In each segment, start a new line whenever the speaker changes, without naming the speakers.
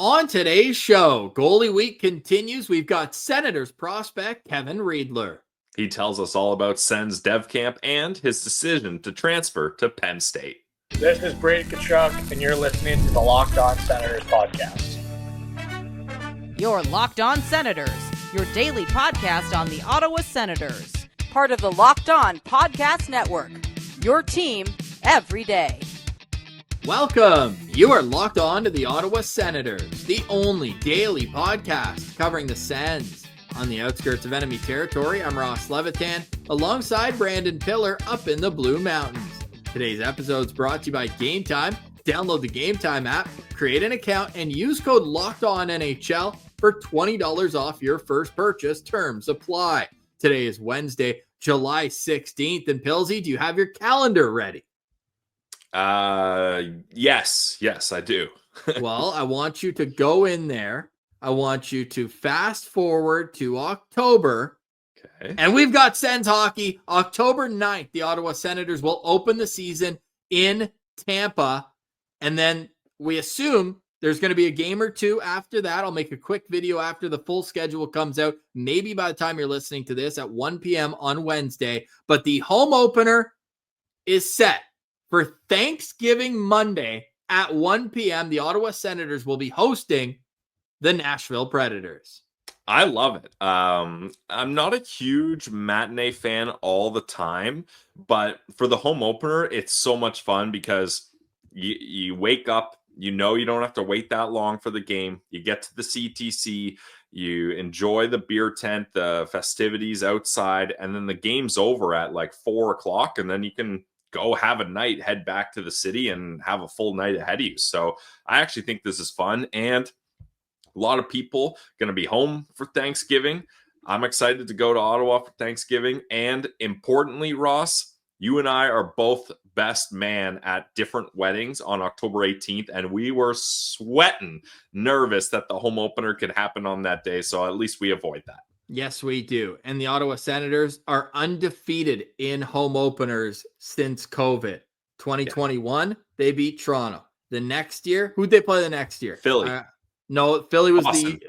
On today's show, Goalie Week continues. We've got Senators prospect Kevin Reidler.
He tells us all about Sens Dev Camp and his decision to transfer to Penn State.
This is Brady Tkachuk, and you're listening to the Locked On Senators podcast.
You're Locked On Senators, your daily podcast on the Ottawa Senators. Part of the Locked On Podcast Network, your team every day.
Welcome. You are locked on to the Ottawa Senators, the only daily podcast covering the Sens. On the outskirts of enemy territory, I'm Ross Levitan, alongside Brandon Piller up in the Blue Mountains. Today's episode is brought to you by Gametime. Download the Gametime app, create an account, and use code LOCKEDONNHL for $20 off your first purchase. Terms apply. Today is Wednesday, July 16th. And Pilsy, do you have your calendar ready?
Yes, I do.
Well, I want you to go in there. I want you to fast forward to October.
Okay.
And we've got Sens hockey. October 9th, the Ottawa Senators will open the season in Tampa. And then we assume there's going to be a game or two after that. I'll make a quick video after the full schedule comes out. Maybe by the time you're listening to this at 1 p.m. on Wednesday. But the home opener is set for Thanksgiving Monday at 1 p.m. The Ottawa Senators will be hosting the Nashville Predators.
I love it. I'm not a huge matinee fan all the time, but for the home opener, it's so much fun because you wake up, you know you don't have to wait that long for the game. You get to the CTC, you enjoy the beer tent, the festivities outside, and then the game's over at like 4 o'clock, and then you can go have a night, head back to the city, and have a full night ahead of you. So I actually think this is fun, and a lot of people going to be home for Thanksgiving. I'm excited to go to Ottawa for Thanksgiving. And importantly, Ross, you and I are both best man at different weddings on October 18th. And we were sweating nervous that the home opener could happen on that day. So at least we avoid that.
Yes, we do. And the Ottawa Senators are undefeated in home openers since COVID. 2021, They beat Toronto. The next year, who'd they play the next year?
Philly.
No, Philly was
Boston.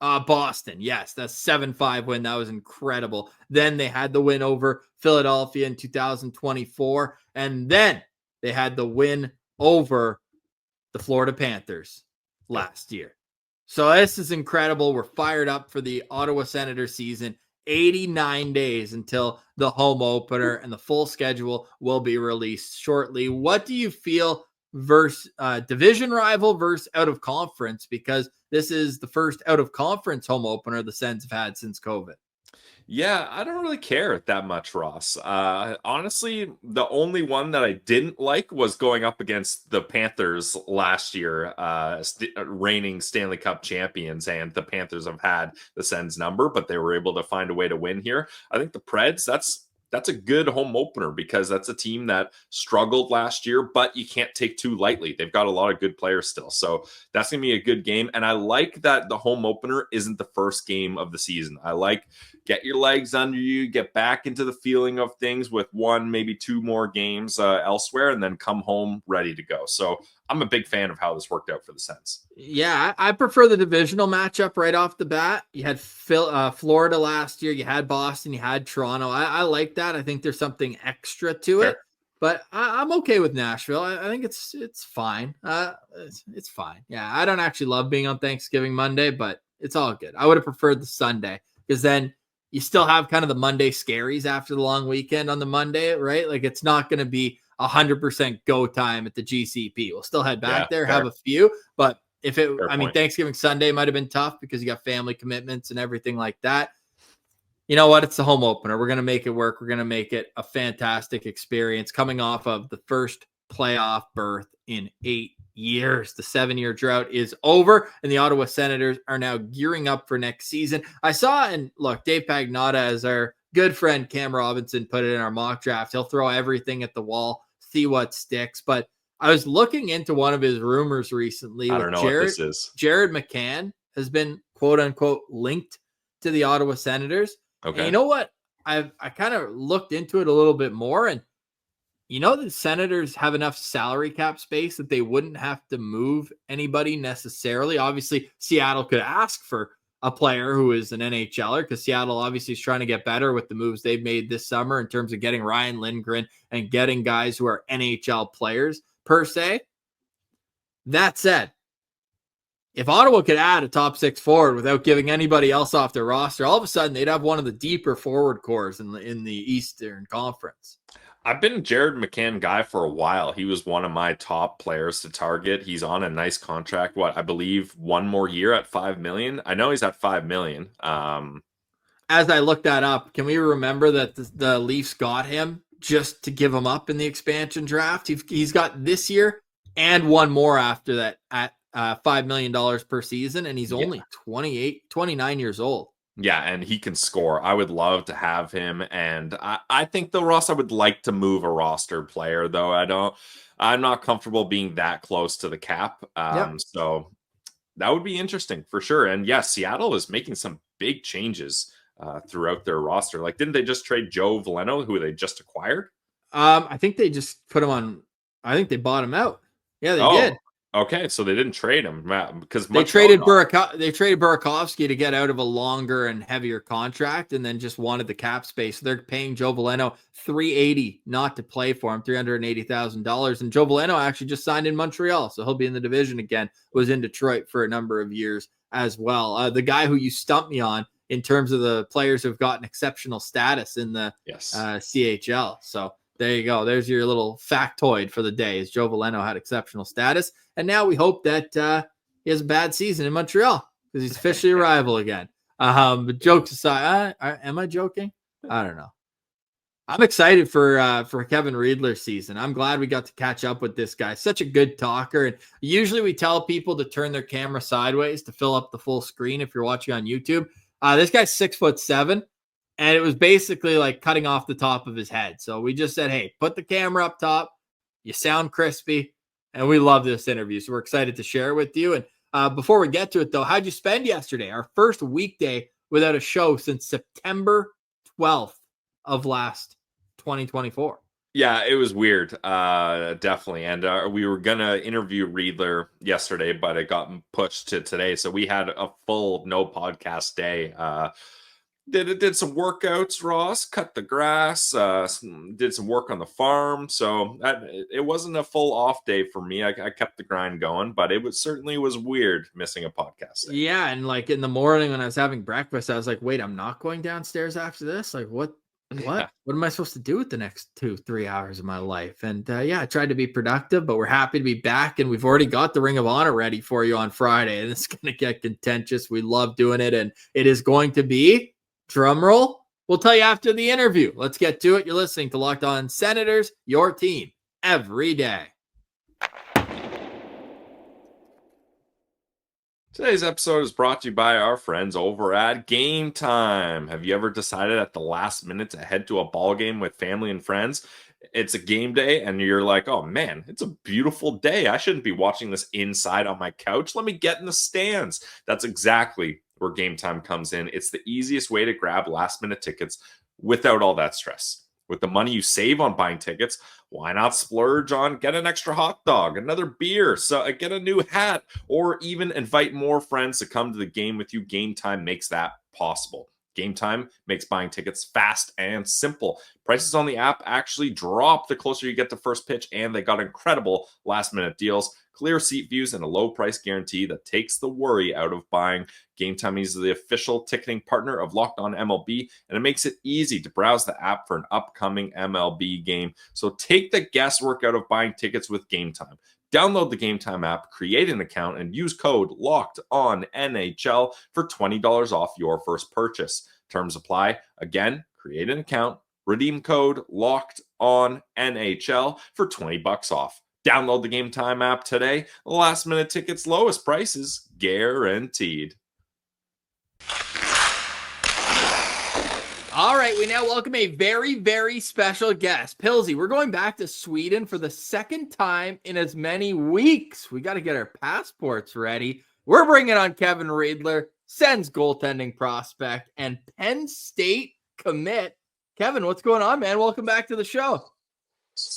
Boston. Yes, that's 7-5 win. That was incredible. Then they had the win over Philadelphia in 2024. And then they had the win over the Florida Panthers last year. So this is incredible. We're fired up for the Ottawa Senators season. 89 days until the home opener, and the full schedule will be released shortly. What do you feel versus division rival versus out of conference? Because this is the first out of conference home opener the Sens have had since COVID.
Yeah, I don't really care that much, Ross. Honestly, the only one that I didn't like was going up against the Panthers last year, reigning Stanley Cup champions, and the Panthers have had the Sens number, but they were able to find a way to win here. I think the Preds, that's a good home opener because that's a team that struggled last year, but you can't take too lightly. They've got a lot of good players still. So that's going to be a good game. And I like that the home opener isn't the first game of the season. I like get your legs under you, get back into the feeling of things with one, maybe two more games elsewhere, and then come home ready to go. So I'm a big fan of how this worked out for the Sens.
Yeah, I prefer the divisional matchup right off the bat. You had Florida last year. You had Boston. You had Toronto. I like that. I think there's something extra to it. But I'm okay with Nashville. I think it's fine. It's fine. Yeah, I don't actually love being on Thanksgiving Monday, but it's all good. I would have preferred the Sunday because then you still have kind of the Monday scaries after the long weekend on the Monday, right? Like it's not going to be 100% go time at the GCP. We'll still head back there, have a few, but Thanksgiving Sunday might have been tough because you got family commitments and everything like that. You know what? It's the home opener. We're going to make it work. We're going to make it a fantastic experience coming off of the first playoff berth in 8 years. The 7-year drought is over, and the Ottawa Senators are now gearing up for next season. I saw, and look, Dave Pagnotta, as our good friend Cam Robinson put it in our mock draft, he'll throw everything at the wall, see what sticks. But I was looking into one of his rumors recently.
I don't know what this is.
Jared McCann has been, quote unquote, linked to the Ottawa Senators.
Okay.
And you know what? I kind of looked into it a little bit more, and You know, the Senators have enough salary cap space that they wouldn't have to move anybody necessarily. Obviously, Seattle could ask for a player who is an NHLer because Seattle obviously is trying to get better with the moves they've made this summer in terms of getting Ryan Lindgren and getting guys who are NHL players per se. That said, if Ottawa could add a top 6 forward without giving anybody else off their roster, all of a sudden they'd have one of the deeper forward cores in the Eastern Conference.
I've been a Jared McCann guy for a while. He was one of my top players to target. He's on a nice contract. I believe one more year at $5 million. I know he's at $5 million.
As I looked that up, can we remember that the Leafs got him just to give him up in the expansion draft? He's got this year and one more after that at $5 million per season, and he's only 29 years old.
Yeah, and he can score. I would love to have him, and I think though, Ross, I would like to move a roster player, though. I'm not comfortable being that close to the cap. So that would be interesting for sure. And yes, Seattle is making some big changes throughout their roster. Like, didn't they just trade Joe Veleno, who they just acquired?
I think they just put him on. I think they bought him out. Yeah, they did.
Okay, so they didn't trade him because
they traded Burakovsky to get out of a longer and heavier contract, and then just wanted the cap space. So they're paying Joe Veleno $380 not to play for him, $380,000. And Joe Veleno actually just signed in Montreal, so he'll be in the division again. Was in Detroit for a number of years as well. The guy who you stumped me on in terms of the players who've gotten exceptional status in the CHL. So there you go. There's your little factoid for the day. Is Joe Veleno had exceptional status. And now we hope that he has a bad season in Montreal because he's officially a rival again. But jokes aside, am I joking? I don't know. I'm excited for Kevin Reidler's season. I'm glad we got to catch up with this guy. Such a good talker. And usually we tell people to turn their camera sideways to fill up the full screen if you're watching on YouTube. This guy's 6'7", and it was basically like cutting off the top of his head. So we just said, hey, put the camera up top. You sound crispy. And we love this interview, so we're excited to share it with you. And before we get to it, though, how'd you spend yesterday? Our first weekday without a show since September 12th of last 2024.
Yeah, it was weird, definitely. And we were going to interview Reidler yesterday, but it got pushed to today. So we had a full no podcast day. Did some workouts, Ross, cut the grass, did some work on the farm. So it wasn't a full off day for me. I kept the grind going, but it certainly was weird missing a podcast day.
Yeah, and like in the morning when I was having breakfast, I was like, wait, I'm not going downstairs after this? Like, what am I supposed to do with the next 2-3 hours of my life? And I tried to be productive, but we're happy to be back, and we've already got the Ring of Honor ready for you on Friday, and it's going to get contentious. We love doing it, and it is going to be... drum roll. We'll tell you after the interview. Let's get to it. You're listening to Locked On Senators, your team every day.
Today's episode is brought to you by our friends over at Gametime. Have you ever decided at the last minute to head to a ball game with family and friends? It's a game day and you're like, oh man, it's a beautiful day. I shouldn't be watching this inside on my couch. Let me get in the stands. That's exactly where Gametime comes in. It's the easiest way to grab last minute tickets without all that stress. With the money you save on buying tickets, why not splurge on get an extra hot dog, another beer, so get a new hat, or even invite more friends to come to the game with you? Gametime makes that possible. Gametime makes buying tickets fast and simple. Prices on the app actually drop the closer you get to first pitch, and they got incredible last-minute deals, clear seat views, and a low-price guarantee that takes the worry out of buying. Gametime is the official ticketing partner of Locked On MLB, and it makes it easy to browse the app for an upcoming MLB game. So take the guesswork out of buying tickets with Gametime. Download the Gametime app, create an account, and use code LOCKEDONNHL for $20 off your first purchase. Terms apply. Again, create an account, redeem code LOCKEDONNHL for $20 off. Download the Gametime app today. Last minute tickets, lowest prices guaranteed.
All right, we now welcome a very, very special guest. Pilsy, we're going back to Sweden for the second time in as many weeks. We got to get our passports ready. We're bringing on Kevin Reidler, Sens goaltending prospect, and Penn State commit. Kevin, what's going on, man? Welcome back to the show.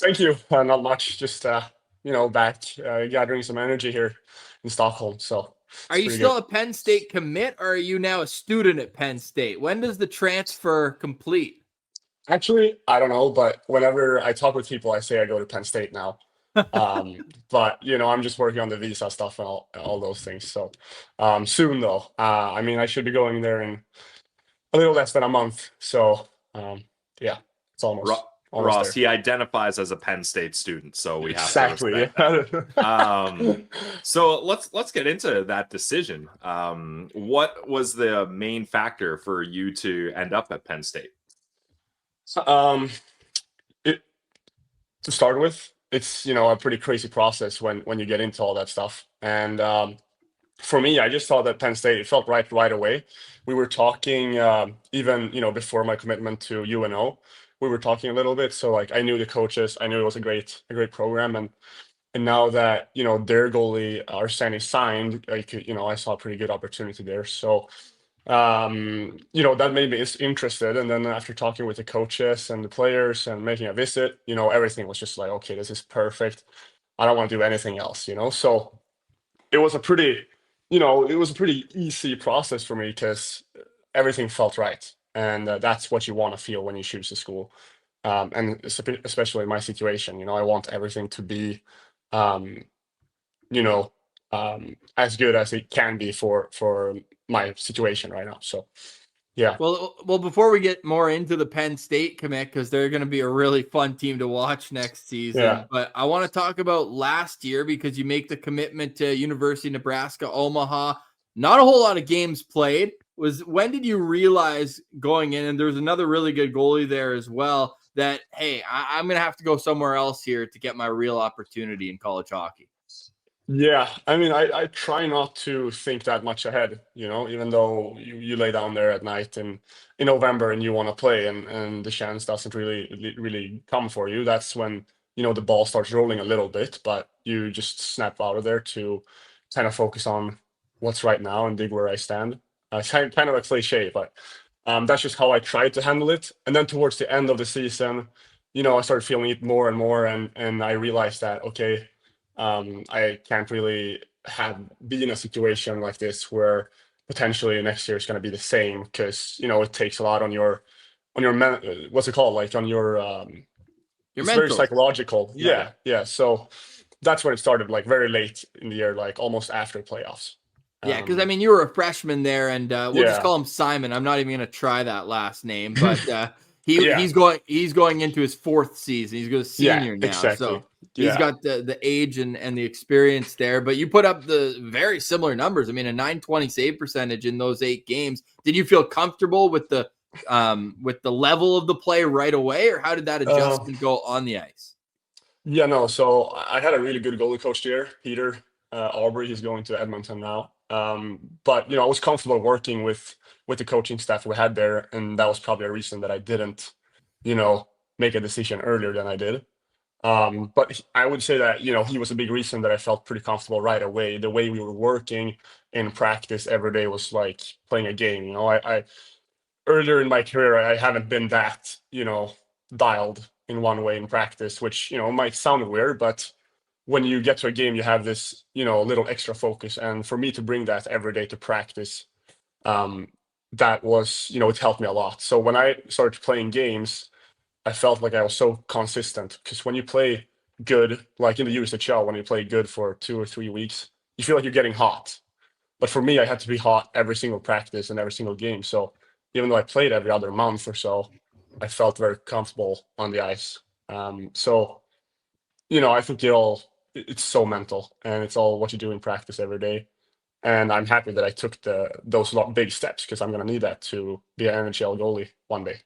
Thank you. Not much. Just back gathering some energy here in Stockholm. So
Are
it's
you
pretty
still
good.
a Penn State commit, or are you now a student at Penn State? When does the transfer complete?
Actually, I don't know, but whenever I talk with people, I say I go to Penn State now. But I'm just working on the visa stuff and all those things. So soon though. I mean, I should be going there in a little less than a month. So yeah, it's almost
Ross,
there.
he identifies as a Penn State student, so we have
Exactly.
to respect that. So let's get into that decision. What was the main factor for you to end up at Penn State?
It To start with, it's a pretty crazy process when you get into all that stuff. And for me, I just thought that Penn State, it felt right away. We were talking even before my commitment to UNO, we were talking a little bit. So like I knew the coaches, I knew it was a great program, and now that their goalie Arsene signed, I saw a pretty good opportunity there. So that made me interested. And then after talking with the coaches and the players and making a visit, everything was just like, okay, this is perfect. I don't want to do anything else, So it was a pretty, easy process for me because everything felt right. And that's what you want to feel when you choose a school. And especially in my situation, I want everything to be, um, as good as it can be for my situation right now. So yeah.
Well, before we get more into the Penn State commit, because they're going to be a really fun team to watch next season.
Yeah.
But I want to talk about last year because you make the commitment to University of Nebraska, Omaha. Not a whole lot of games played. When did you realize going in, and there was another really good goalie there as well, that, hey, I'm going to have to go somewhere else here to get my real opportunity in college hockey?
Yeah, I mean, I try not to think that much ahead, even though you lay down there at night in November and you want to play and the chance doesn't really come for you. That's when, the ball starts rolling a little bit, but you just snap out of there to kind of focus on what's right now and dig where I stand. Kind of a cliche, but that's just how I tried to handle it. And then towards the end of the season, I started feeling it more and more, and I realized that, okay, I can't really be in a situation like this where potentially next year is going to be the same because it takes a lot on your what's it called, like on your it's very
mental.
psychological.
Yeah.
So that's when it started, like very late in the year, like almost after playoffs.
Yeah, because I mean, you were a freshman there, and we'll just call him Simon. I'm not even going to try that last name, but he's going into his fourth season. He's going to senior now,
exactly.
So he's got the age and the experience there. But you put up the very similar numbers. I mean, a .920 save percentage in those 8 games. Did you feel comfortable with the level of the play right away, or how did that adjustment go on the ice?
Yeah, no. So I had a really good goalie coach there, Peter Aubrey. He's going to Edmonton now. But I was comfortable working with the coaching staff we had there, and that was probably a reason that I didn't, make a decision earlier than I did. But I would say that he was a big reason that I felt pretty comfortable right away. The way we were working in practice every day was like playing a game. I earlier in my career I haven't been that dialed in one way in practice, which might sound weird, but when you get to a game, you have this, little extra focus. And for me to bring that every day to practice, that was, it helped me a lot. So when I started playing games, I felt like I was so consistent because when you play good, like in the USHL, when you play good for 2 or 3 weeks, you feel like you're getting hot. But for me, I had to be hot every single practice and every single game. So even though I played every other month or so, I felt very comfortable on the ice. So, I think it's so mental, and it's all what you do in practice every day. And I'm happy that I took those big steps because I'm going to need that to be an NHL goalie one day.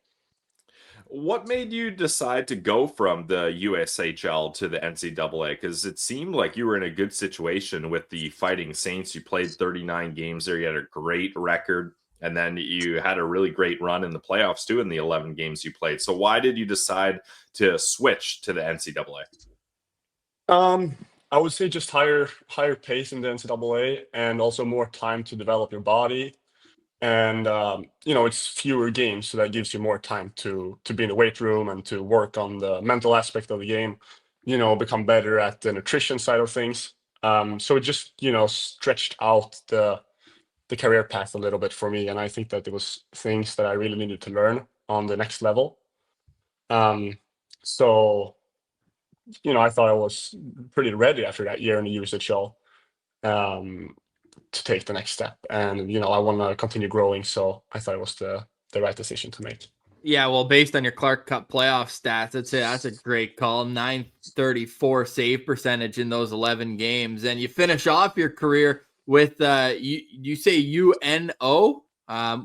What made you decide to go from the USHL to the NCAA? Because it seemed like you were in a good situation with the Fighting Saints. You played 39 games there. You had a great record. And then you had a really great run in the playoffs too in the 11 games you played. So why did you decide to switch to the NCAA?
I would say just higher pace in the NCAA, and also more time to develop your body and it's fewer games, so that gives you more time to be in the weight room and to work on the mental aspect of the game, become better at the nutrition side of things. So it just stretched out the career path a little bit for me, and I think that it was things that I really needed to learn on the next level. So I thought I was pretty ready after that year in the USHL to take the next step, and I want to continue growing, so I thought it was the right decision to make.
Yeah, well, based on your Clark Cup playoff stats, I'd say that's a great call. 934 save percentage in those 11 games, and you finish off your career with you say UNO.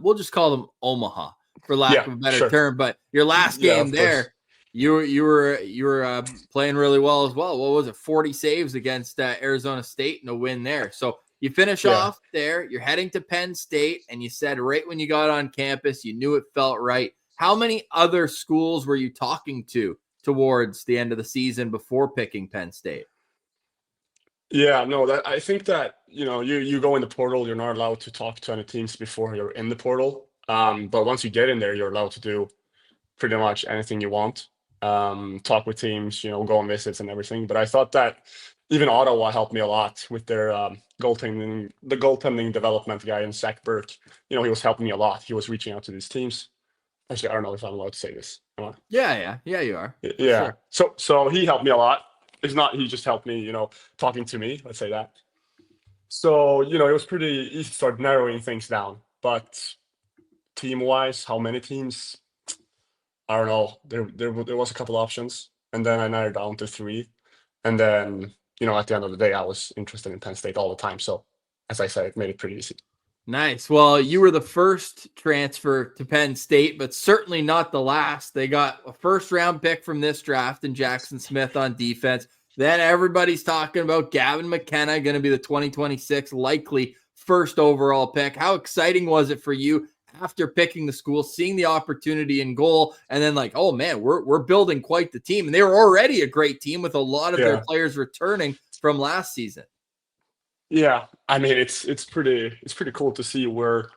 We'll just call them Omaha for lack of a better term. But your last game there, you were playing really well as well. What was it? 40 saves against Arizona State and a win there. So you finish off there. You're heading to Penn State, and you said right when you got on campus, you knew it felt right. How many other schools were you talking to towards the end of the season before picking Penn State?
Yeah, no, I think that, you go in the portal, you're not allowed to talk to any teams before you're in the portal. But once you get in there, you're allowed to do pretty much anything you want. Talk with teams, go on visits and everything. But I thought that even Ottawa helped me a lot with their goaltending development guy in Zach Burke. He was helping me a lot. He was reaching out to these teams. Actually, I don't know if I'm allowed to say this.
Yeah, you are.
Yeah. Sure. So he helped me a lot. He just helped me, talking to me, let's say that. So, it was pretty easy to start narrowing things down. But team-wise, how many teams? I don't know. There was a couple options. And then I narrowed down to 3. And then, at the end of the day, I was interested in Penn State all the time. So, as I said, it made it pretty easy.
Nice. Well, you were the first transfer to Penn State, but certainly not the last. They got a first-round pick from this draft in Jackson Smith on defense. Then everybody's talking about Gavin McKenna, going to be the 2026 likely first overall pick. How exciting was it for you after picking the school, seeing the opportunity in goal, and then like, oh man, we're building quite the team. And they were already a great team with a lot of their players returning from last season. Yeah,
I mean, it's pretty cool to see where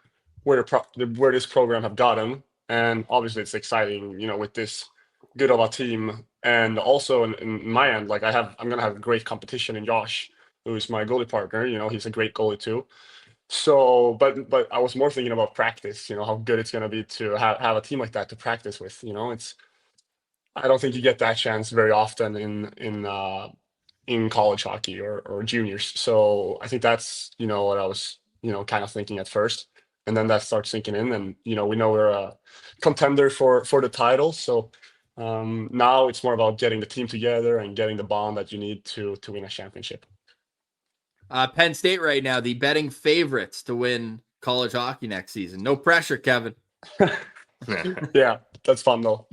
this program have gotten, and obviously it's exciting, with this good of a team, and also in my end, like I'm gonna have great competition in Josh, who is my goalie partner. He's a great goalie too. So, but I was more thinking about practice. How good it's gonna be to have a team like that to practice with. I don't think you get that chance very often in college hockey or juniors. So I think that's, what I was, kind of thinking at first. And then that starts sinking in, and, we know we're a contender for the title. So now it's more about getting the team together and getting the bond that you need to win a championship.
Penn State right now, the betting favorites to win college hockey next season. No pressure, Kevin.
Yeah, that's fun though.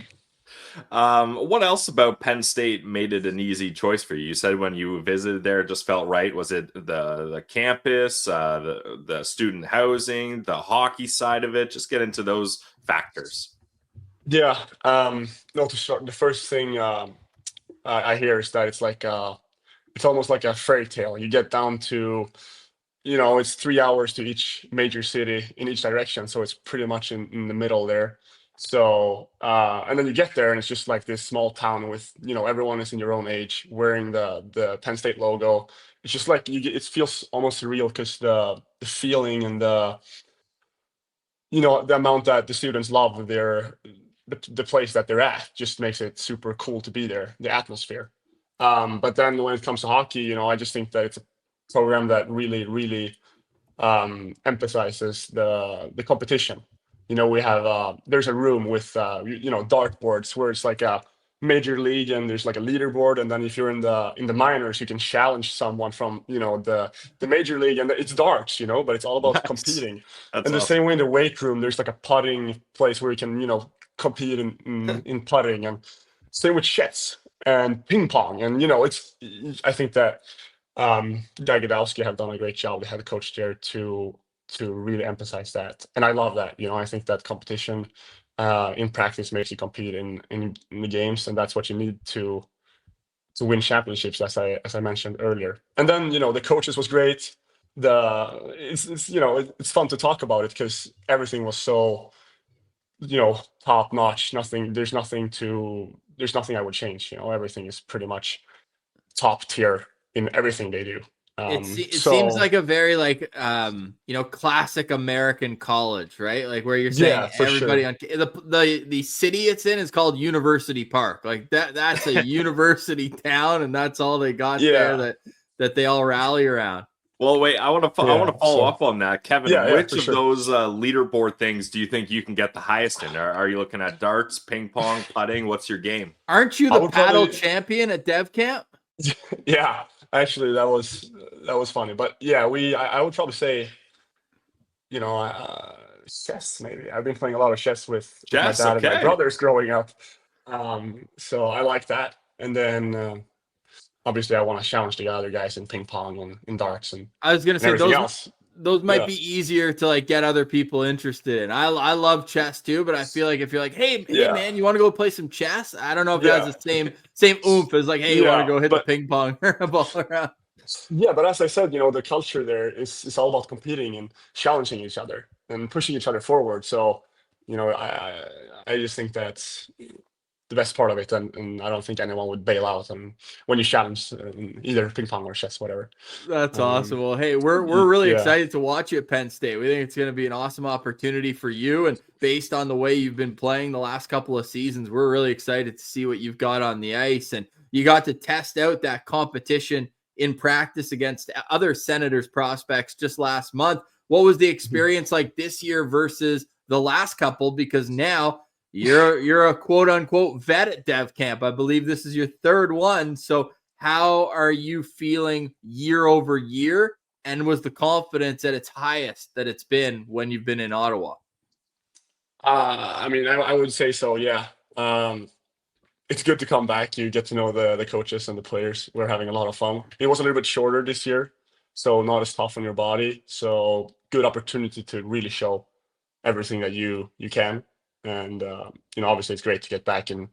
What else about Penn State made it an easy choice for you? You said when you visited there, it just felt right. Was it the campus, the student housing, the hockey side of it? Just get into those factors.
Yeah. No, to start, the first thing I hear is that it's like it's almost like a fairy tale. You get down to, it's 3 hours to each major city in each direction, so it's pretty much in the middle there. So, and then you get there and it's just like this small town with, everyone is in your own age wearing the Penn State logo. It's just like it feels almost surreal because the feeling and the amount that the students love the place that they're at just makes it super cool to be there, the atmosphere. But then when it comes to hockey, I just think that it's a program that really, really emphasizes the competition. We have there's a room with dartboards where it's like a major league, and there's like a leaderboard, and then if you're in the minors, you can challenge someone from the major league, and it's darts, but it's all about competing. That's and the same way in the weight room, there's like a putting place where you can compete in putting, and same with chess and ping pong, and I think that Dagadowski have done a great job, the head coach there, to really emphasize that. And I love that. I think that competition in practice makes you compete in the games, and that's what you need to win championships, as I mentioned earlier. And then, the coaches was great. it's it's fun to talk about it because everything was so top notch. There's nothing I would change. Everything is pretty much top tier in everything they do.
It seems like a very classic American college, right? Like where you're saying
yeah, for
everybody
sure.
on the city it's in is called University Park. Like that's a university town, and that's all they got there that they all rally around.
Well, wait, I want to follow up on that, Kevin.
Yeah,
Which
for
of
sure.
those leaderboard things do you think you can get the highest in? Are you looking at darts, ping pong, putting? What's your game?
Aren't you
I
the
would
paddle
probably-
champion at Dev Camp?
Yeah, actually, that was funny. But yeah, I would probably say, chess maybe. I've been playing a lot of chess with my
Chess,
dad and my
okay.
brothers growing up. So I like that. And then obviously I want to challenge the other guys in ping pong and in darts and
I was gonna say
everything else.
those might
Yeah.
be easier to like get other people interested in. I love chess too, but I feel like if you're like, hey
Yeah.
man, you want to go play some chess? I don't know if
Yeah.
that's the same oomph as like, hey, you want to
Yeah,
go hit the
but-
ping pong ball around.
Yeah, but as I said, the culture there is all about competing and challenging each other and pushing each other forward. So, I just think that's the best part of it, and I don't think anyone would bail out when you challenge either ping pong or chess, whatever.
That's awesome. Well, hey, we're really
yeah.
excited to watch you at Penn State. We think it's going to be an awesome opportunity for you, and based on the way you've been playing the last couple of seasons, we're really excited to see what you've got on the ice. And you got to test out that competition in practice against other Senators prospects just last month. What was the experience like this year versus the last couple? Because now you're a quote unquote vet at Dev Camp. I believe this is your third one. So how are you feeling year over year? And was the confidence at its highest that it's been when you've been in Ottawa?
I mean, I would say so. Yeah. It's good to come back. You get to know the coaches and the players. We're having a lot of fun. It was a little bit shorter this year, so not as tough on your body. So good opportunity to really show everything that you can. And obviously it's great to get back in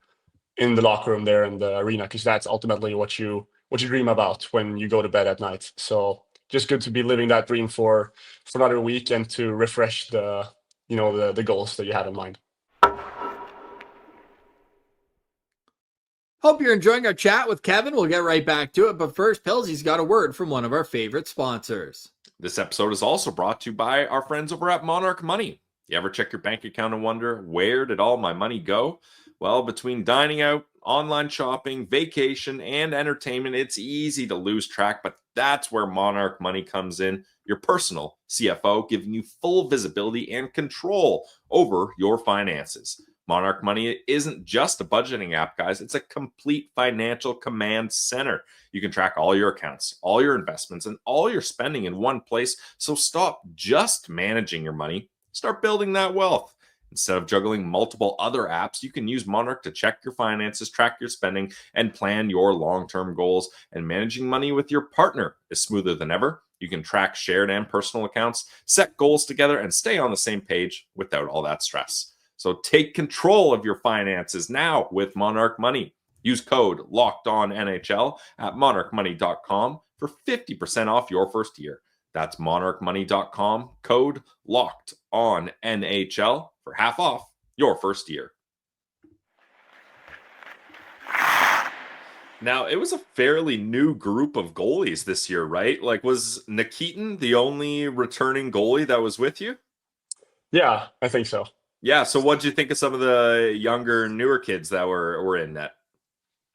the locker room there in the arena, because that's ultimately what you dream about when you go to bed at night. So just good to be living that dream for another week and to refresh the goals that you have in mind.
Hope you're enjoying our chat with Kevin. We'll get right back to it. But first, Pillsy's got a word from one of our favorite sponsors.
This episode is also brought to you by our friends over at Monarch Money. You ever check your bank account and wonder, where did all my money go? Well, between dining out, online shopping, vacation, and entertainment, it's easy to lose track, but that's where Monarch Money comes in, your personal CFO, giving you full visibility and control over your finances. Monarch Money isn't just a budgeting app, guys. It's a complete financial command center. You can track all your accounts, all your investments, and all your spending in one place. So stop just managing your money. Start building that wealth. Instead of juggling multiple other apps, you can use Monarch to check your finances, track your spending, and plan your long-term goals. And managing money with your partner is smoother than ever. You can track shared and personal accounts, set goals together, and stay on the same page without all that stress. So take control of your finances now with Monarch Money. Use code LOCKEDONNHL at monarchmoney.com for 50% off your first year. That's monarchmoney.com, code LOCKEDONNHL for half off your first year. Now, it was a fairly new group of goalies this year, right? Like, was Nikitin the only returning goalie that was with you?
Yeah, I think so.
Yeah, so what did you think of some of the younger, newer kids that were in net?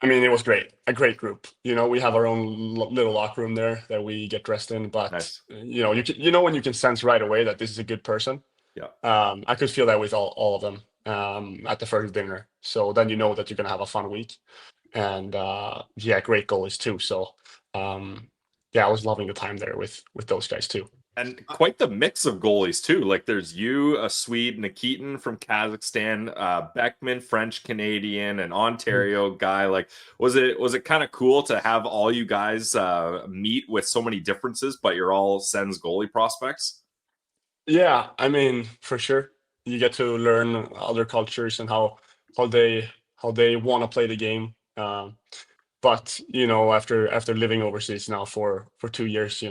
I mean, it was great. A great group. We have our own little locker room there that we get dressed in. But
Nice.
when you can sense right away that this is a good person.
Yeah.
I could feel that with all of them at the first dinner. So then you know that you're gonna have a fun week. And great goalies too. So I was loving the time there with those guys too.
And quite the mix of goalies too. Like there's you, a Swede, Nikitin from Kazakhstan, Beckman, French Canadian, an Ontario guy. Like, was it kind of cool to have all you guys meet with so many differences, but you're all Sens goalie prospects?
Yeah, I mean, for sure, you get to learn other cultures and how they want to play the game. But after living overseas now for 2 years,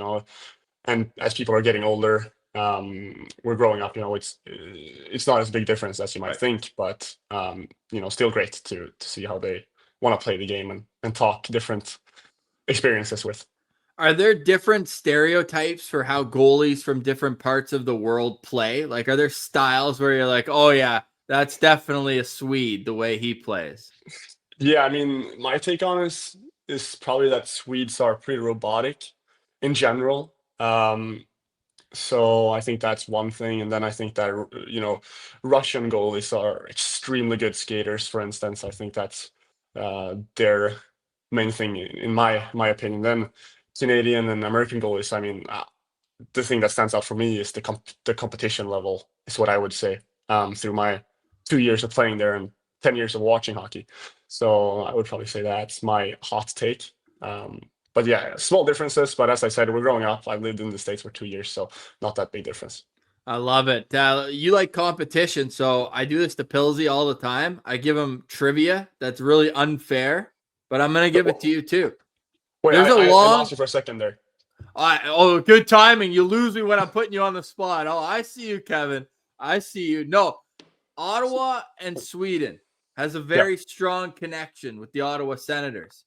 And as people are getting older, we're growing up. It's not as big difference as you might think, but still great to see how they want to play the game and talk different experiences with.
Are there different stereotypes for how goalies from different parts of the world play? Like, are there styles where you're like, oh yeah, that's definitely a Swede, the way he plays?
Yeah, I mean, my take on this is probably that Swedes are pretty robotic in general. So I think that's one thing. And then I think that, Russian goalies are extremely good skaters, for instance. I think that's their main thing, in my opinion. Then Canadian and American goalies, I mean, the thing that stands out for me is the competition level, is what I would say, through my 2 years of playing there and 10 years of watching hockey. So I would probably say that's my hot take. But yeah, small differences. But as I said, we're growing up. I've lived in the States for 2 years, so not that big difference.
I love it. You like competition, so I do this to Pilsy all the time. I give him trivia that's really unfair, but I'm going to give it to you too.
Wait,
There's
I
a long.
lost you for a second there.
Good timing. You lose me when I'm putting you on the spot. Oh, I see you, Kevin. I see you. No, Ottawa and Sweden has a very strong connection with the Ottawa Senators.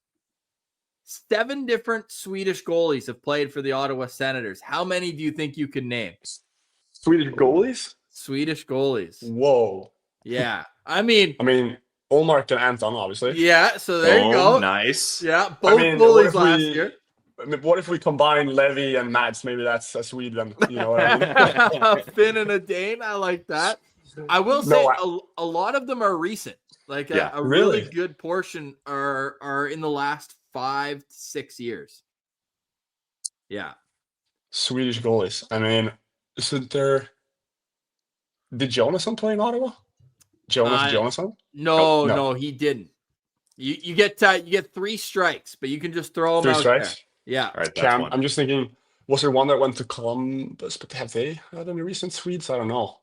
7 different Swedish goalies have played for the Ottawa Senators. How many do you think you can name?
Swedish goalies?
Swedish goalies.
Whoa.
Yeah. I mean,
Olmark and Anton, obviously.
Yeah, so there you go.
Nice.
Yeah, both goalies last year.
What if we combine Levy and Mads? Maybe that's a Swede then. You know what I mean?
A Finn and a Dane. I like that. I will say a lot of them are recent. Like a really good portion are in the last 5 to 6 years. Yeah.
Swedish goalies. I mean, isn't there... Did Jonasson play in Ottawa? Jonasson?
No, he didn't. You get 3 strikes, but you can just throw them
3
out
strikes?
there. Yeah.
All right,
Cam, I'm just thinking, was there one that went to Columbus? But have they had any recent Swedes? I don't know.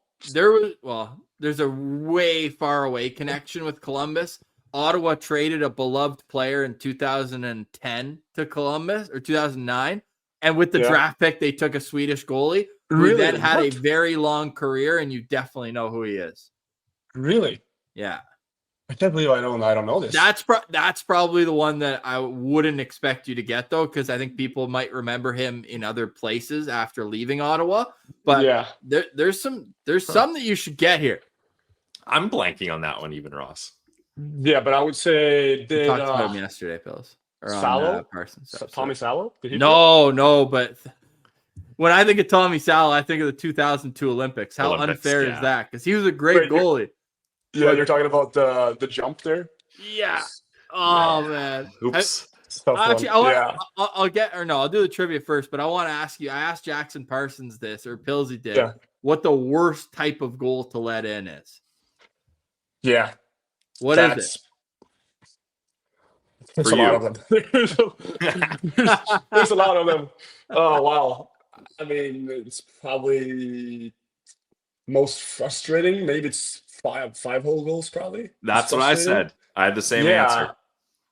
There's a way far away connection with Columbus. Ottawa traded a beloved player in 2010 to Columbus, or 2009. And with the draft pick, they took a Swedish goalie who then had a very long career, and you definitely know who he is.
Really?
Yeah.
I can't believe I don't know this.
That's probably the one that I wouldn't expect you to get, though, because I think people might remember him in other places after leaving Ottawa. But there's some that you should get here.
I'm blanking on that one, even, Ross.
Yeah, but I would say
We talked about him yesterday, Pills.
Sallow?
Parsons.
Tommy Sallow?
No, but when I think of Tommy Sallow, I think of the 2002 Olympics. How unfair is that? Because he was a great goalie.
Yeah, you're talking about the jump there?
Yeah. Oh, man.
Oops.
Actually, I'll do the trivia first, but I want to ask you. I asked Jackson Parsons this, or Pilsy did, what the worst type of goal to let in is.
Yeah.
What is it?
There's a lot of them. There's a lot of them. Oh, wow. I mean, it's probably most frustrating. Maybe it's five-hole goals, probably.
That's what I said. I had the same answer.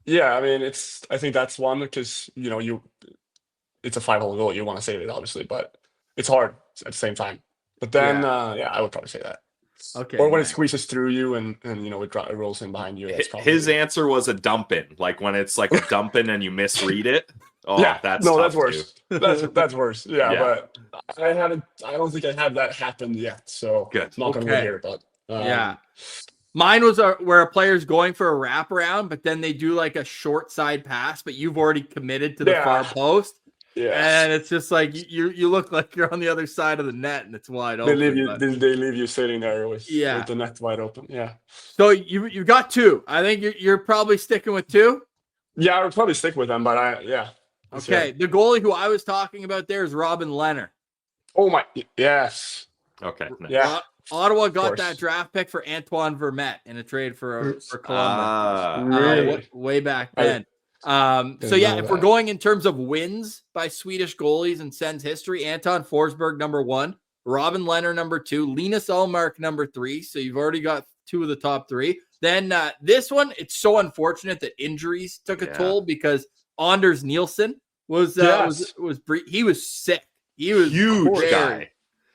Yeah, I mean, I think that's one because, it's a 5-hole goal. You want to save it, obviously, but it's hard at the same time. But then, I would probably say that.
Okay.
Or when it squeezes through you and it rolls in behind you. That's probably
his answer was a dump in, like when it's like a dump in and you misread it. Oh,
yeah,
that's
worse. That's worse. Yeah, but I don't think I had that happen yet. So
good.
Not gonna be here, but
mine was where a player's going for a wraparound, but then they do like a short side pass, but you've already committed to the far post. Yeah, and it's just like you look like you're on the other side of the net, and it's wide open.
They leave you sitting there with the net wide open. Yeah.
So you got 2. I think you're probably sticking with 2.
Yeah, I would probably stick with them, but
Okay, the goalie who I was talking about there is Robin Lehner.
Oh my, yes.
Okay. Nice.
Yeah.
Ottawa got that draft pick for Antoine Vermette in a trade for Columbus.
Really?
Way back then. If we're going in terms of wins by Swedish goalies in Sens history, Anton Forsberg number 1, Robin Lehner number 2, Linus Ullmark number 3. So you've already got 2 of the top 3. Then this one, it's so unfortunate that injuries took a toll because Anders Nielsen was sick. He was
huge guy.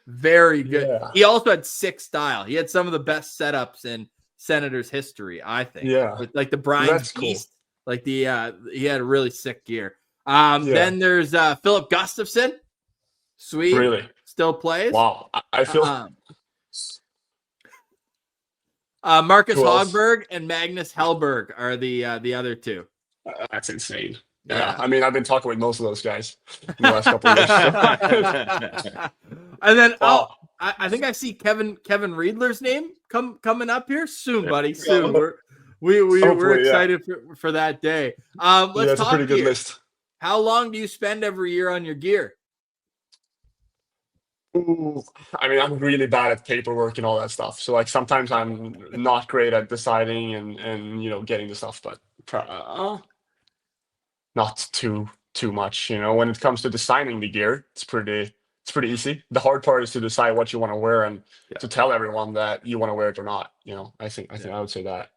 Very good.
Yeah.
He also had sick style. He had some of the best setups in Senators history, I think.
Yeah.
With, like the Brian's
That's cool.
Beast. Like he had a really sick gear. Then there's Philip Gustafson. Sweet.
Really?
Still plays.
Wow. I feel
Marcus
Who else?
Hogberg and Magnus Hellberg are the other two.
that's insane.
Yeah.
Yeah. I mean, I've been talking with most of those guys in the last couple of years. So.
And then
Wow.
I think I see Kevin Reidler's name coming up here soon, buddy.
Yeah.
Soon. We're
Hopefully,
excited for that day. Let's
it's a
talk
pretty good
gear.
list.
How long do you spend every year on your gear?
Ooh, I mean, I'm really bad at paperwork and all that stuff. So like sometimes I'm not great at deciding and getting the stuff, but not too much. When it comes to designing the gear, it's pretty easy. The hard part is to decide what you want to wear and to tell everyone that you want to wear it or not. I think I would say that.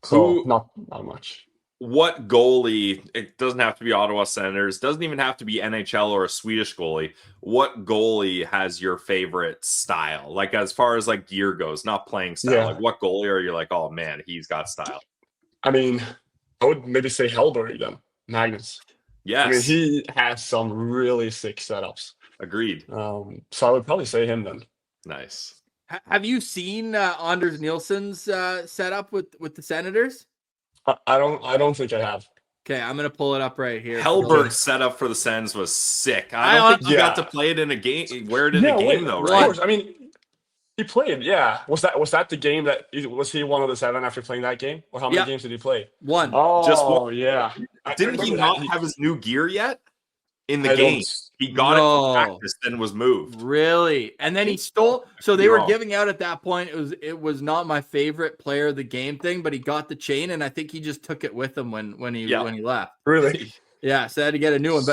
So not much.
What goalie, it doesn't have to be Ottawa Senators, doesn't even have to be NHL or a Swedish goalie. What goalie has your favorite style? Like as far as like gear goes, not playing style.
Yeah.
Like what goalie are you like, oh man, he's got style?
I mean, I would maybe say Hellberg then, Magnus.
Yes.
I mean, he has some really sick setups.
Agreed.
So I would probably say him then.
Nice.
Have you seen Anders Nielsen's setup with the Senators?
I don't think I have.
Okay, I'm gonna pull it up right here.
Hellberg's setup for the Sens was sick. I don't think you got to play it in a game. Wear it in a game though,
Of
right?
course. I mean, he played. Yeah. Was that the game that was he one of the 7 after playing that game, or how many games did he play?
One.
Oh,
Just one.
Yeah.
Didn't he not have his new gear yet in the
I
game?
don't-
He got it from practice, then was moved.
Really? And then he stole. So they were
wrong.
giving out at that point. It was not my favorite player of the game thing, but he got the chain, and I think he just took it with him when he left.
Really?
Yeah, so I had to get a new one.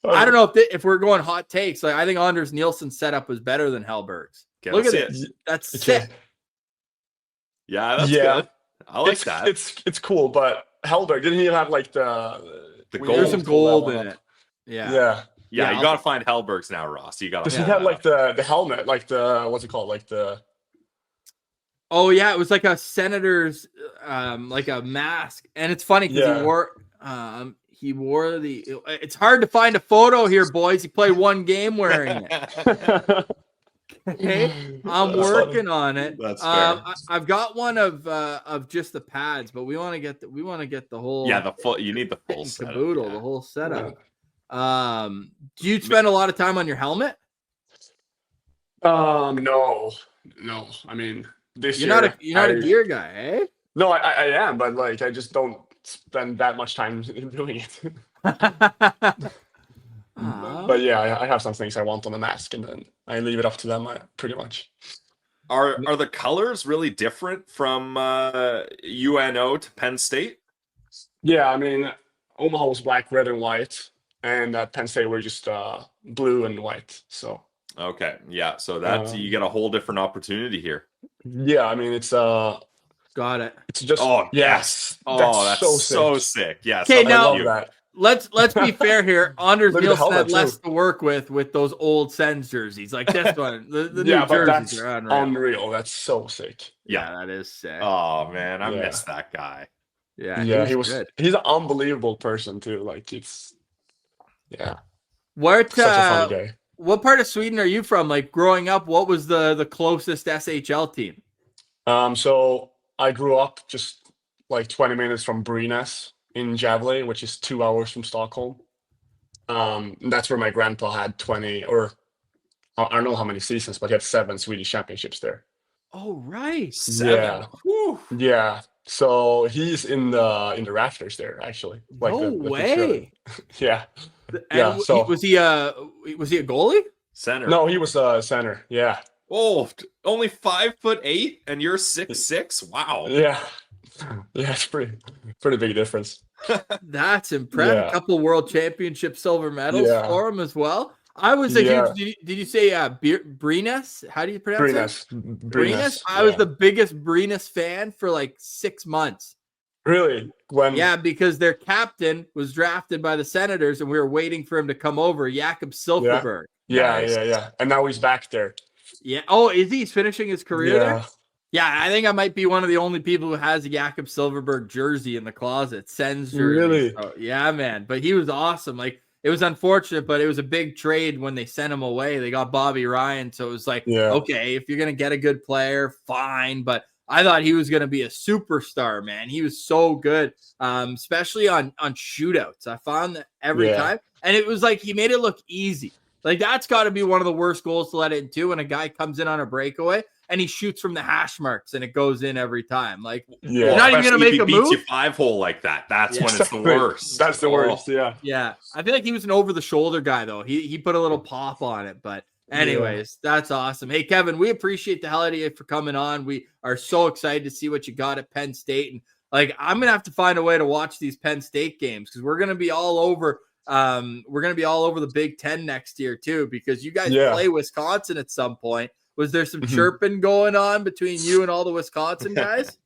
But I don't know if we're going hot takes. Like I think Anders Nielsen's setup was better than Hellberg's.
Okay,
Look at
let's see
this. That's sick.
Yeah, that's good. I like that.
It's cool, but Hellberg didn't he have like the
gold.
There's some gold in it.
Yeah.
Yeah.
Yeah, you got to find Hellberg's now, Ross. You got to.
Because he had like the helmet, like the what's it called, like the.
Oh yeah, it was like a Senator's, like a mask, and it's funny because he wore the. It's hard to find a photo here, boys. He played one game wearing it. Okay, I'm working on it.
That's fair.
I've got one of just the pads, but we want to get the whole.
Yeah, the full. You need the full setup.
Caboodle,
yeah.
the whole setup. Do you spend a lot of time on your helmet?
No. I mean,
You're not a gear guy, eh?
No, I am, but like I just don't spend that much time doing it. But yeah, I have some things I want on the mask, and then I leave it up to them pretty much.
Are the colors really different from UNO to Penn State?
Yeah, I mean, Omaha was black, red, and white, and at Penn State we're just blue and white. So
okay, yeah, so that you get a whole different opportunity here.
yeah, I mean it's
got it.
it's just
yes.
Oh,
That's so sick. Yes.
Okay,
I'm
now-
with you.
that.
Let's be fair here. Anders
Look at the
Nielsen
helmet,
had less
too.
to work with those old Sens jerseys, like this one. The
Yeah,
new
but
jerseys
that's
are unreal.
unreal. That's so sick.
Yeah, that is sick.
Oh man, I
Yeah.
miss that guy.
Yeah,
He was.
good.
He's an unbelievable person too. Like it's. Yeah,
What
such a funny guy.
what part of Sweden are you from? Like growing up, what was the closest SHL team?
So I grew up just like 20 minutes from Brynäs in Gävle, which is 2 hours from Stockholm. That's where my grandpa had 20, or I don't know how many seasons, but he had 7 Swedish championships there.
Oh, right.
7.
Yeah.
Whew.
Yeah. So he's in the rafters there, actually. Like
No
the picture of
way.
it. Yeah.
And
Yeah, so-
was he a goalie?
Center.
No, he was a center. Yeah.
Oh, only 5'8", and you're 6'6". Wow.
Yeah. Yeah, it's pretty big difference.
That's impressive.
Yeah.
A couple world championship silver medals
Yeah.
for him as well. I was a
Yeah.
huge. Did you say Brynäs? How do you pronounce it? Brynäs. I was the biggest Brynäs fan for like 6 months.
Really? When?
Yeah, because their captain was drafted by the Senators, and we were waiting for him to come over. Jakob Silfverberg.
Yeah. And now he's back there.
Yeah. Oh, is he? He's finishing his career there?
Yeah.
Yeah, I think I might be one of the only people who has a Jakob Silfverberg jersey in the closet. Sens jersey.
Really?
So, yeah, man. But he was awesome. Like, it was unfortunate, but it was a big trade when they sent him away. They got Bobby Ryan. So it was like, okay, if you're going to get a good player, fine. But I thought he was going to be a superstar, man. He was so good, especially on shootouts. I found that every time. And it was like he made it look easy. Like, that's got to be one of the worst goals to let it into when a guy comes in on a breakaway and he shoots from the hash marks and it goes in every time. Like, you're not even going to make a move.
Beats you 5-hole like that. That's when it's the worst.
That's the worst. Yeah.
Yeah. I feel like he was an over-the-shoulder guy, though. He put a little pop on it. But anyways, that's awesome. Hey, Kevin, we appreciate the hell out of you for coming on. We are so excited to see what you got at Penn State. And, like, I'm going to have to find a way to watch these Penn State games because we're going to be all over the Big Ten next year too, because you guys play Wisconsin at some point. Was there some chirping going on between you and all the Wisconsin guys?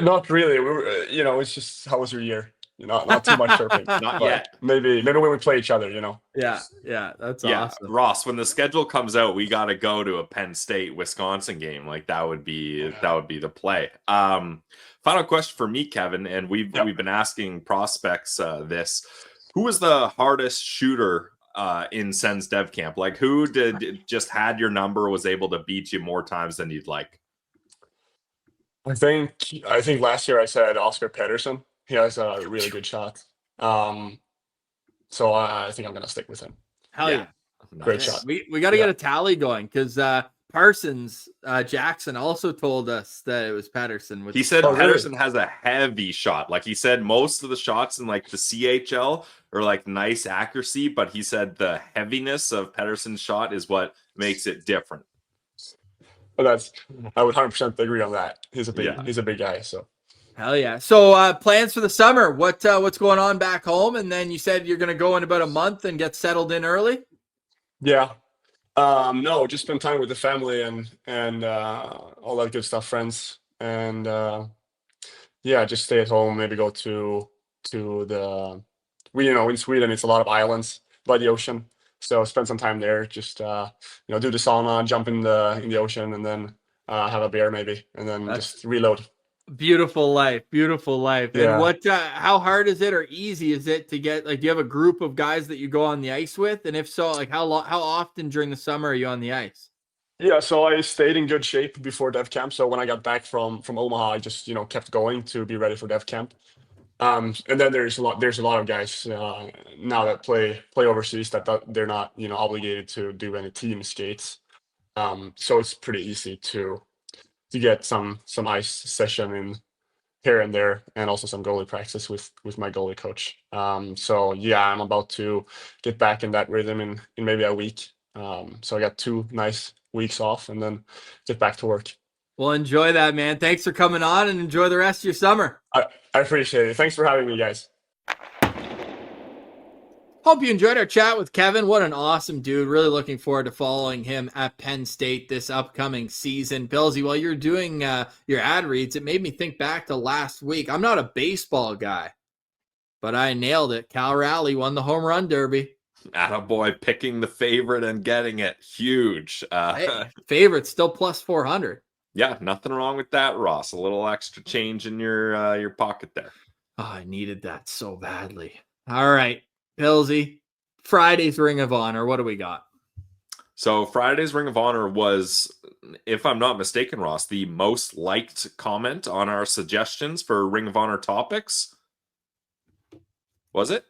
Not really. We were, it's just, how was your year? Not too much chirping.
Not yet.
Maybe when we play each other,
Yeah, that's awesome.
Ross, when the schedule comes out, we got to go to a Penn State Wisconsin game. Like, that would be the play. Final question for me, Kevin, and we've been asking prospects this. Who was the hardest shooter in Sens Dev Camp? Like, who just had your number, was able to beat you more times than you'd like?
I think last year I said Oscar Pedersen. He has a really good shot. So I think I'm gonna stick with him.
Hell yeah.
Great shot.
We got to get a tally going because Parsons Jackson also told us that it was Pedersen.
He said Pedersen has a heavy shot. Like, he said most of the shots in like the CHL are like nice accuracy, but he said the heaviness of Pedersen's shot is what makes it different.
Well, I would 100% agree on that. He's a big guy. So
hell yeah. So plans for the summer? What's going on back home? And then you said you're going to go in about a month and get settled in early.
Yeah. No, just spend time with the family and all that good stuff, friends, and just stay at home. Maybe go to the in Sweden it's a lot of islands by the ocean, so spend some time there. Just do the sauna, jump in the ocean, and then have a beer maybe, and then just reload.
Beautiful life.
Yeah.
And how hard is it or easy is it to get, like, do you have a group of guys that you go on the ice with? And if so, like, how often during the summer are you on the ice?
Yeah, so I stayed in good shape before Dev Camp. So when I got back from Omaha, I just kept going to be ready for Dev Camp. And then there's a lot of guys now that play overseas that they're not obligated to do any team skates. So it's pretty easy to get some ice session in here and there, and also some goalie practice with my goalie coach. So I'm about to get back in that rhythm in maybe a week. So I got 2 nice weeks off and then get back to work.
Well, enjoy that, man. Thanks for coming on and enjoy the rest of your summer.
I appreciate it. Thanks for having me, guys.
Hope you enjoyed our chat with Kevin. What an awesome dude. Really looking forward to following him at Penn State this upcoming season. Billsy, while you're doing your ad reads, it made me think back to last week. I'm not a baseball guy, but I nailed it. Cal Raleigh won the home run derby.
Attaboy, picking the favorite and getting it. Huge.
Hey, favorite still plus 400.
Yeah, nothing wrong with that, Ross. A little extra change in your pocket there.
Oh, I needed that so badly. All right. Pilsy, Friday's Ring of Honor. What do we got?
So Friday's Ring of Honor was, if I'm not mistaken, Ross, the most liked comment on our suggestions for Ring of Honor topics. Was it?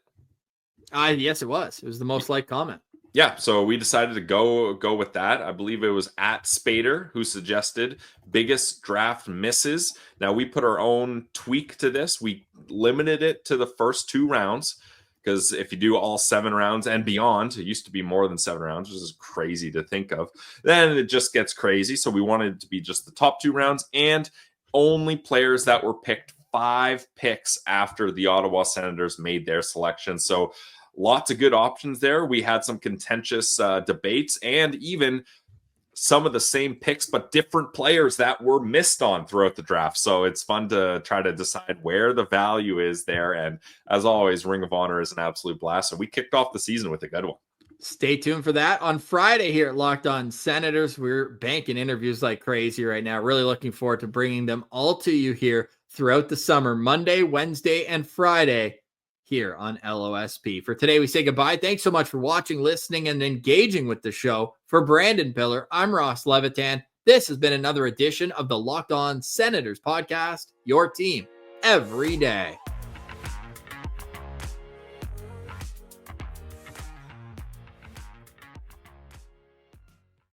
Yes, it was. It was the most liked comment.
Yeah, so we decided to go with that. I believe it was at Spader who suggested biggest draft misses. Now, we put our own tweak to this. We limited it to the first 2 rounds. Because if you do all 7 rounds and beyond, it used to be more than 7 rounds, which is crazy to think of, then it just gets crazy. So we wanted it to be just the top 2 rounds and only players that were picked 5 picks after the Ottawa Senators made their selection. So lots of good options there. We had some contentious debates and even some of the same picks, but different players that were missed on throughout the draft. So it's fun to try to decide where the value is there. And as always, Ring of Honor is an absolute blast. So we kicked off the season with a good one.
Stay tuned for that on Friday here at Locked On Senators. We're banking interviews like crazy right now. Really looking forward to bringing them all to you here throughout the summer, Monday, Wednesday, and Friday here on LOSP. For today, we say goodbye. Thanks so much for watching, listening, and engaging with the show. For Brandon Piller, I'm Ross Levitan. This has been another edition of the Locked On Senators podcast, your team every day.